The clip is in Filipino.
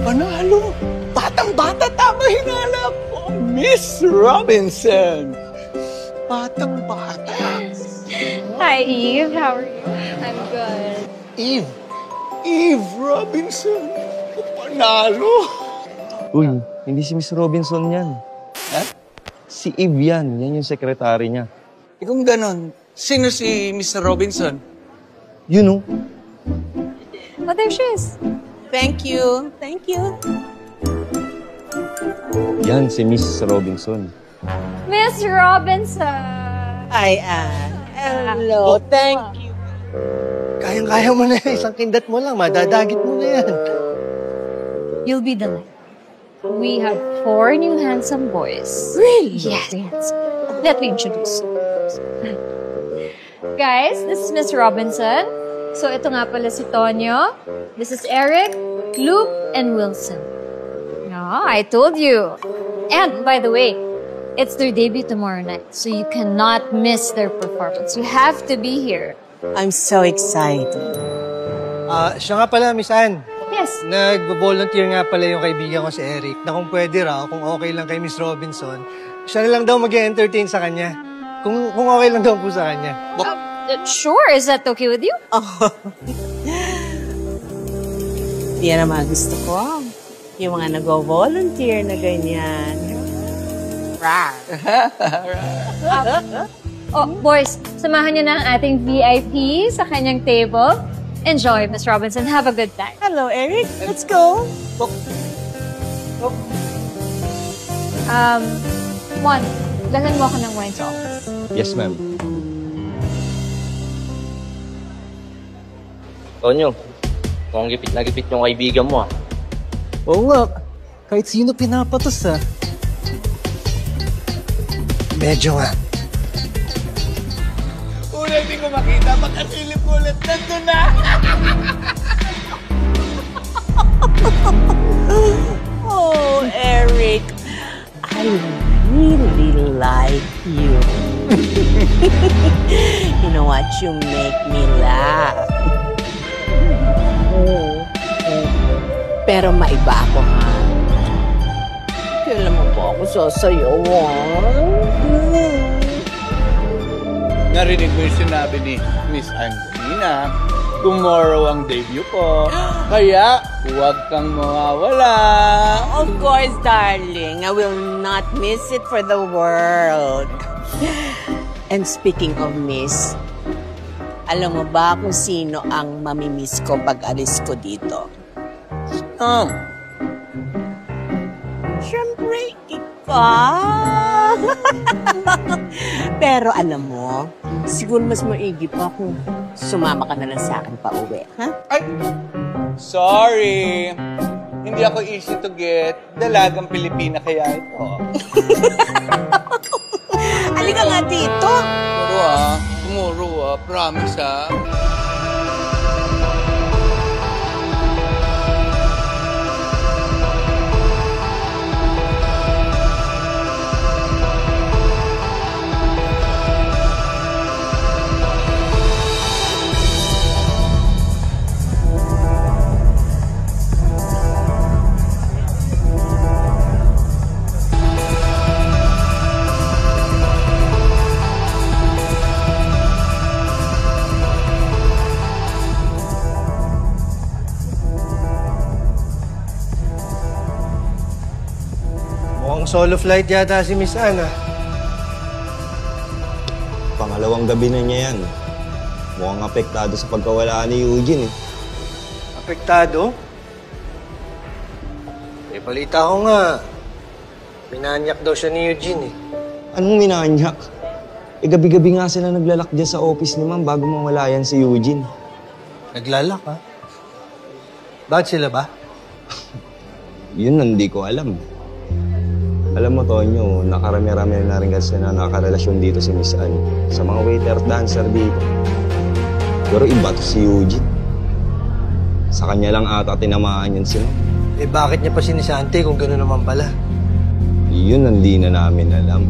Panalo! Batang-bata tama hinanap ko! Miss Robinson! Batang-bata! Hi, Eve. How are you? I'm good. Eve! Eve Robinson! Panalo! Uy, hindi si Miss Robinson yan. Ha? Si Eve yan. Yan yung sekretary niya. Kung ganon, sino si Mr. Robinson? You know? Oh, there she is. Thank you. Thank you. Yan, si Miss Robinson. Miss Robinson! Hi, Anne. Hello. Thank you. Kayang-kaya mo na yan. Isang kindat mo lang. Madadagit mo na yan. You'll be delighted. We have 4 new handsome boys. Really? Yes. Let me introduce you. Guys, this is Miss Robinson. So, ito nga pala si Tonyo. This is Eric, Luke, and Wilson. Oh, I told you. And, by the way, it's their debut tomorrow night. So, you cannot miss their performance. You have to be here. I'm so excited. Siya nga pala, Miss Anne. Yes. Nag-volunteer nga pala yung kaibigan ko si Eric na kung pwede raw, kung okay lang kay Miss Robinson, siya na lang daw mag-entertain sa kanya. Kung okay lang daw po sa kanya. Sure. Is that okay with you? Oh. Yan ang mga gusto ko. Yung mga nag-volunteer na ganyan. Rar. Oh, boys, samahan niyo na ang ating VIP sa kanyang table. Enjoy, Miss Robinson. Have a good time. Hello, Eric. Let's go. Juan, dalhan mo ako ng wine sa office. Yes, ma'am. Tonyo, mukhang gipit na gipit yung kaibigan mo, ah. Oo nga. Kahit sino pinapatos, ah. Medyo nga. Ulit hindi ko makita, makasilip ulit. Nandun na! Oh, Eric. I really like you. You know what? You make me laugh. Pero maiba ako, ha? Kailan mo ba ako sasayawan? Narinig mo yung sinabi ni Miss Angelina. Tomorrow ang debut ko. Kaya, huwag kang mawawala. Of course, darling. I will not miss it for the world. And speaking of miss, alam mo ba kung sino ang mamimiss ko pag alis ko dito? Siyempre, ikaw. Pero alam mo, siguro mas maigi pa kung sumama ka na lang sa akin pa uwi, ha? Ay! Sorry! Hindi ako easy to get. Dalagang Pilipina kaya ito. Halika nga dito. Tomorrow promise Mukhang solo flight yata si Miss Anne, ah. Pangalawang gabi na niya yan. Mukhang apektado sa pagkawala ni Eugene, eh. Apektado? Eh, balita ko nga, minanyak daw siya ni Eugene, eh. Anong minanyak? Eh, gabi-gabi nga sila naglalak dyan sa office ni ma'am bago mawala yan si Eugene. Naglalak, ha? Bakit sila ba? Yun, hindi ko alam. Alam mo, Tonyo, nakarami-rami na rin kasi na nakarelasyon dito si Miss Anne sa mga waiter at dancer dito. Pero iba to si Eugene. Sa kanya lang ata tinamaan yun sila. Eh, bakit niya pa sinisante kung gano'n naman pala? Yun, hindi na namin alam.